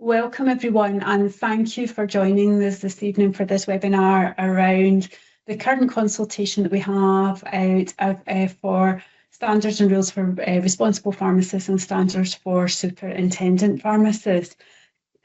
Welcome everyone, and thank you for joining us this evening for this webinar around the current consultation that we have out for standards and rules for responsible pharmacists and standards for superintendent pharmacists.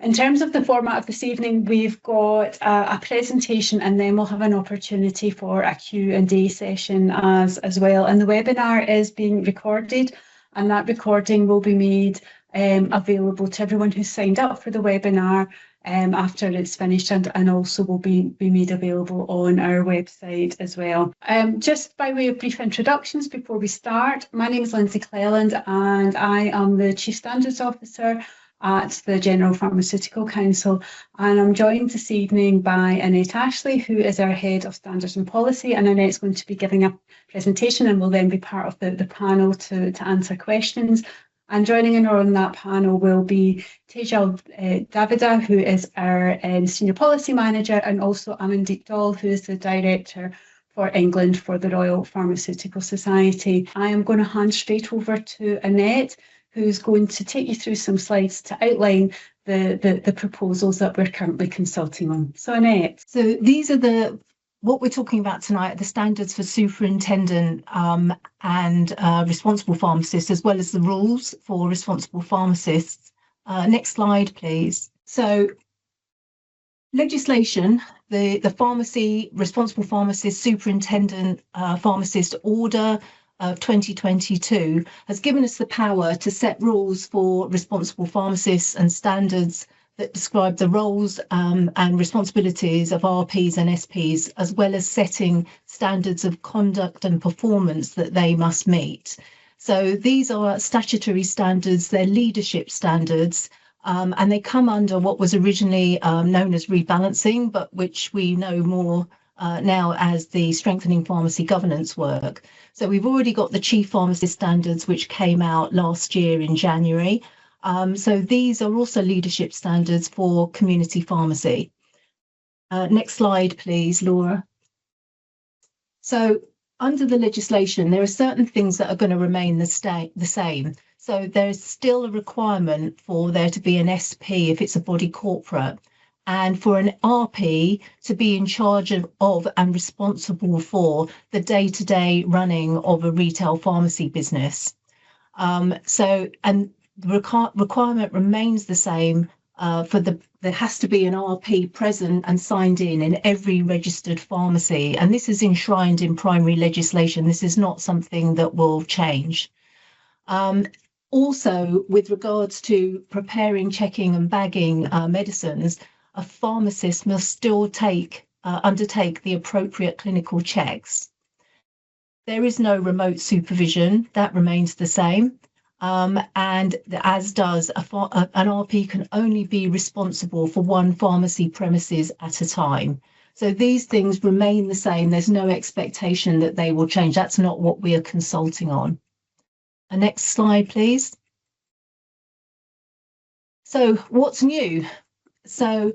In terms of the format of this evening, we've got a presentation, and then we'll have an opportunity for a Q&A session as well. And the webinar is being recorded, and that recording will be made available to everyone who's signed up for the webinar after it's finished, and also will be made available on our website as well. Just by way of brief introductions before we start, my name is Lindsay Cleland, and I am the Chief Standards Officer at the General Pharmaceutical Council, and I'm joined this evening by Annette Ashley, who is our Head of Standards and Policy, and Annette's going to be giving a presentation and will then be part of the panel to answer questions. And joining in on that panel will be Tejal Davida, who is our Senior Policy Manager, and also Amandeep Dol, who is the Director for England for the Royal Pharmaceutical Society. I am going to hand straight over to Annette, who's going to take you through some slides to outline the proposals that we're currently consulting on. So Annette. So these are what we're talking about tonight, the standards for superintendent and responsible pharmacists, as well as the rules for responsible pharmacists. Next slide, please. So legislation, the Pharmacy Responsible Pharmacist Superintendent Pharmacist Order of 2022 has given us the power to set rules for responsible pharmacists and standards that describe the roles and responsibilities of RPs and SPs, as well as setting standards of conduct and performance that they must meet. So these are statutory standards, they're leadership standards, and they come under what was originally known as rebalancing, but which we know more now as the strengthening pharmacy governance work. So we've already got the chief pharmacist standards, which came out last year in January. So these are also leadership standards for community pharmacy. Next slide, please, Laura. So under the legislation, there are certain things that are going to remain the same. So there's still a requirement for there to be an SP if it's a body corporate, and for an RP to be in charge of and responsible for the day-to-day running of a retail pharmacy business. The requirement remains the same there has to be an RP present and signed in every registered pharmacy, and this is enshrined in primary legislation. This is not something that will change. Also, with regards to preparing, checking and bagging medicines, a pharmacist must still undertake the appropriate clinical checks. There is no remote supervision, that remains the same. And as does an RP can only be responsible for one pharmacy premises at a time. So these things remain the same. There's no expectation that they will change. That's not what we are consulting on. Next slide, please. So what's new? So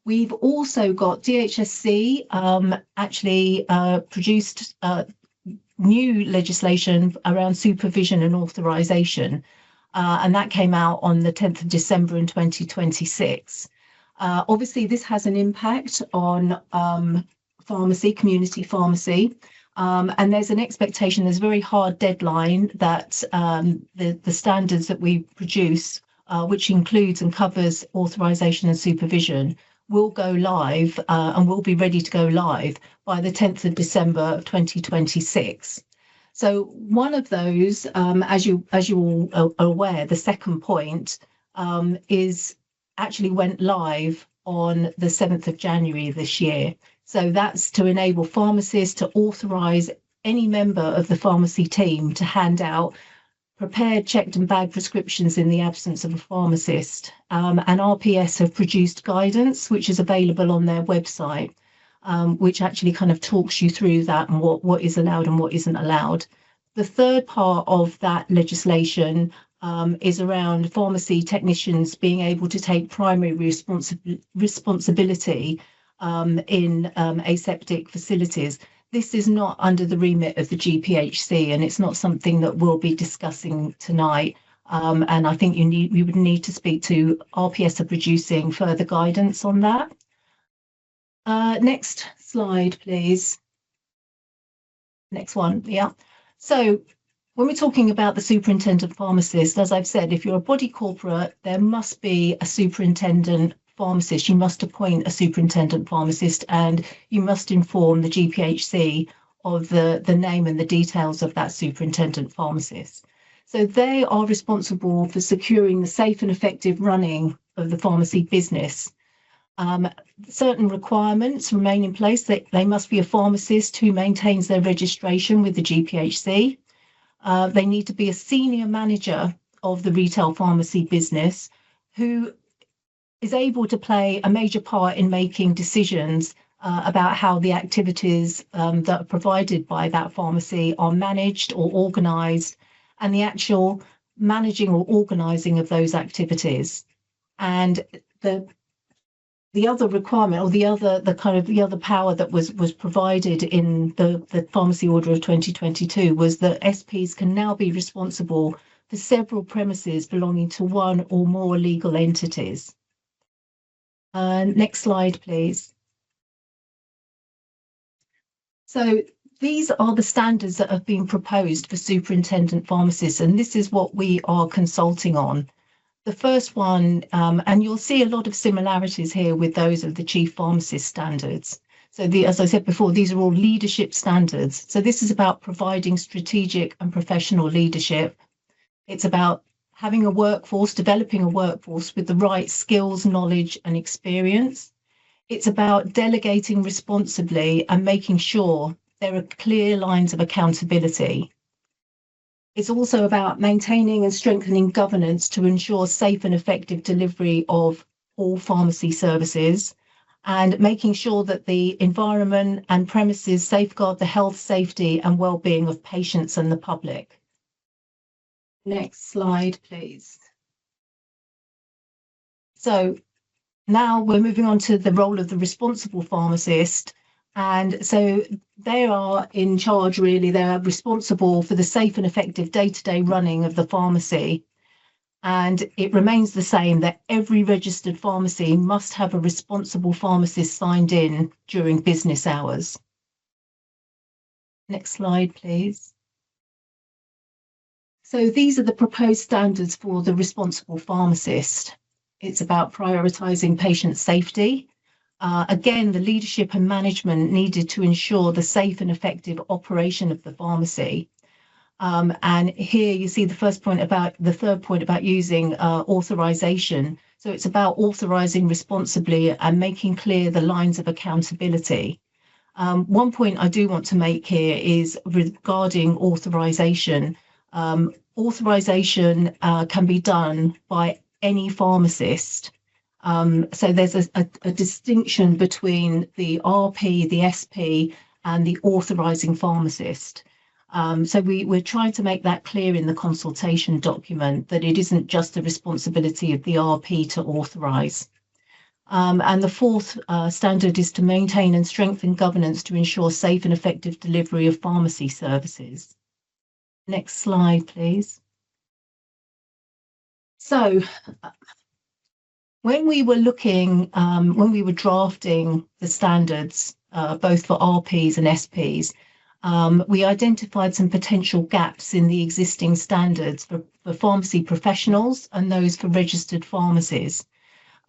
we've also got DHSC actually produced new legislation around supervision and authorization, and that came out on the 10th of December in 2026. Obviously, this has an impact on pharmacy, community pharmacy, and there's an expectation, there's a very hard deadline that the standards that we produce, which includes and covers authorization and supervision, will go live and will be ready to go live by the 10th of December of 2026. So one of those, as you all are aware, the second point is actually went live on the 7th of January this year. So that's to enable pharmacists to authorize any member of the pharmacy team to hand out prepared, checked and bagged prescriptions in the absence of a pharmacist. And RPS have produced guidance, which is available on their website, which actually kind of talks you through that and what is allowed and what isn't allowed. The third part of that legislation is around pharmacy technicians being able to take primary responsibility in aseptic facilities. This is not under the remit of the GPHC, and it's not something that we'll be discussing tonight. And I think you would need to speak to RPS are producing further guidance on that. Next slide, please. Next one, yeah. So when we're talking about the superintendent pharmacist, as I've said, if you're a body corporate, there must be a superintendent pharmacist. You must appoint a superintendent pharmacist and you must inform the GPHC of the name and the details of that superintendent pharmacist. So they are responsible for securing the safe and effective running of the pharmacy business. Certain requirements remain in place. They must be a pharmacist who maintains their registration with the GPHC. They need to be a senior manager of the retail pharmacy business who is able to play a major part in making decisions about how the activities that are provided by that pharmacy are managed or organised, and the actual managing or organising of those activities. And the other requirement, or the other power that was provided in the Pharmacy Order of 2022 was that SPs can now be responsible for several premises belonging to one or more legal entities. Next slide, please. So these are the standards that have been proposed for superintendent pharmacists, and this is what we are consulting on. The first one, and you'll see a lot of similarities here with those of the chief pharmacist standards. So as I said before, these are all leadership standards. So this is about providing strategic and professional leadership. It's about having a workforce, developing a workforce with the right skills, knowledge, and experience. It's about delegating responsibly and making sure there are clear lines of accountability. It's also about maintaining and strengthening governance to ensure safe and effective delivery of all pharmacy services, and making sure that the environment and premises safeguard the health, safety, and well-being of patients and the public. Next slide, please. So now we're moving on to the role of the responsible pharmacist. And so they are in charge, really. They're responsible for the safe and effective day-to-day running of the pharmacy. And it remains the same that every registered pharmacy must have a responsible pharmacist signed in during business hours. Next slide, please. So these are the proposed standards for the responsible pharmacist. It's about prioritising patient safety. Again, the leadership and management needed to ensure the safe and effective operation of the pharmacy. And here you see the third point about using authorization. So it's about authorizing responsibly and making clear the lines of accountability. One point I do want to make here is regarding authorization. Authorization can be done by any pharmacist. So there's a distinction between the RP, the SP, and the authorising pharmacist. So we're trying to make that clear in the consultation document, that it isn't just the responsibility of the RP to authorise. And the fourth standard is to maintain and strengthen governance to ensure safe and effective delivery of pharmacy services. Next slide, please. So when we were looking, when we were drafting the standards, both for RPs and SPs, we identified some potential gaps in the existing standards for pharmacy professionals and those for registered pharmacies.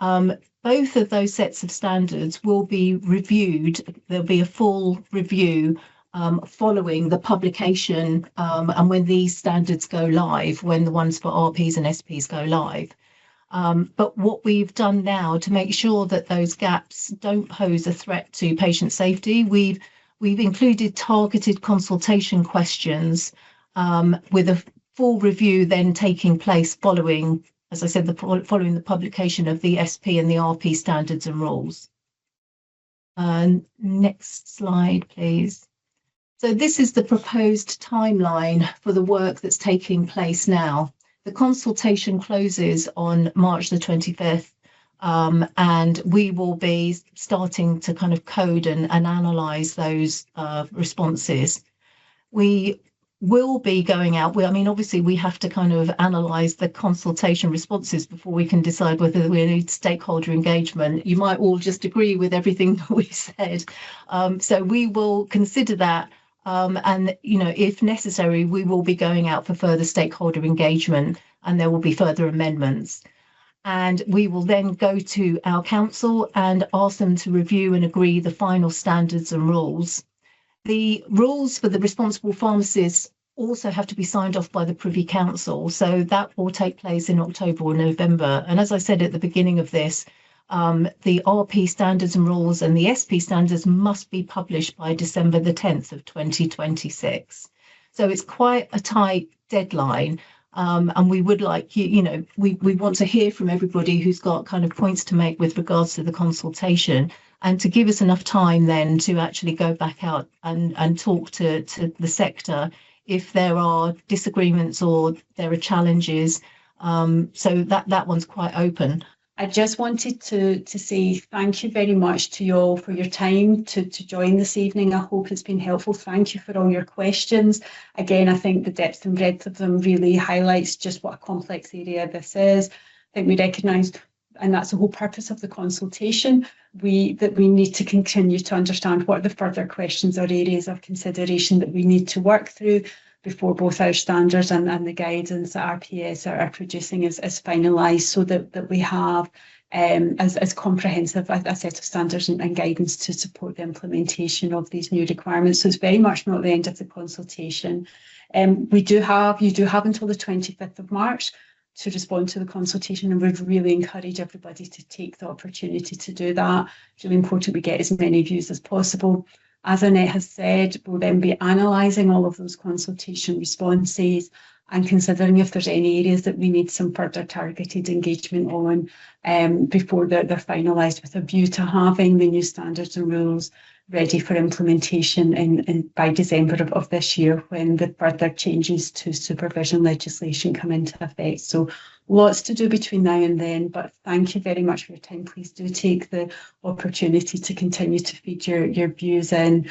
Both of those sets of standards will be reviewed. There'll be a full review following the publication and when these standards go live, when the ones for RPs and SPs go live. But what we've done now to make sure that those gaps don't pose a threat to patient safety, we've included targeted consultation questions with a full review then taking place following, as I said, following the publication of the SP and the RP standards and rules. Next slide, please. So this is the proposed timeline for the work that's taking place now. The consultation closes on March the 25th, and we will be starting to kind of code and analyse those responses. We will be going out. I mean, obviously, we have to kind of analyse the consultation responses before we can decide whether we need stakeholder engagement. You might all just agree with everything that we said. So we will consider that. And, you know, if necessary, we will be going out for further stakeholder engagement, and there will be further amendments. And we will then go to our council and ask them to review and agree the final standards and rules. The rules for the responsible pharmacists also have to be signed off by the Privy Council. So that will take place in October or November. And as I said at the beginning of this, the RP standards and rules and the SP standards must be published by December the 10th of 2026. So it's quite a tight deadline. And we would like, you know, we want to hear from everybody who's got kind of points to make with regards to the consultation, and to give us enough time then to actually go back out and talk to the sector if there are disagreements or there are challenges. So that one's quite open. I just wanted to say thank you very much to you all for your time to join this evening. I hope it's been helpful. Thank you for all your questions. Again, I think the depth and breadth of them really highlights just what a complex area this is. I think we recognise, and that's the whole purpose of the consultation, that we need to continue to understand what are the further questions or areas of consideration that we need to work through before both our standards and the guidance that RPS are producing is finalised, so that we have as comprehensive a set of standards and guidance to support the implementation of these new requirements. So it's very much not the end of the consultation. You do have until the 25th of March to respond to the consultation, and we'd really encourage everybody to take the opportunity to do that. It's really important we get as many views as possible. As Annette has said, we'll then be analysing all of those consultation responses and considering if there's any areas that we need some further targeted engagement on before they're finalised, with a view to having the new standards and rules ready for implementation by December of this year, when the further changes to supervision legislation come into effect. So lots to do between now and then, but thank you very much for your time. Please do take the opportunity to continue to feed your views in,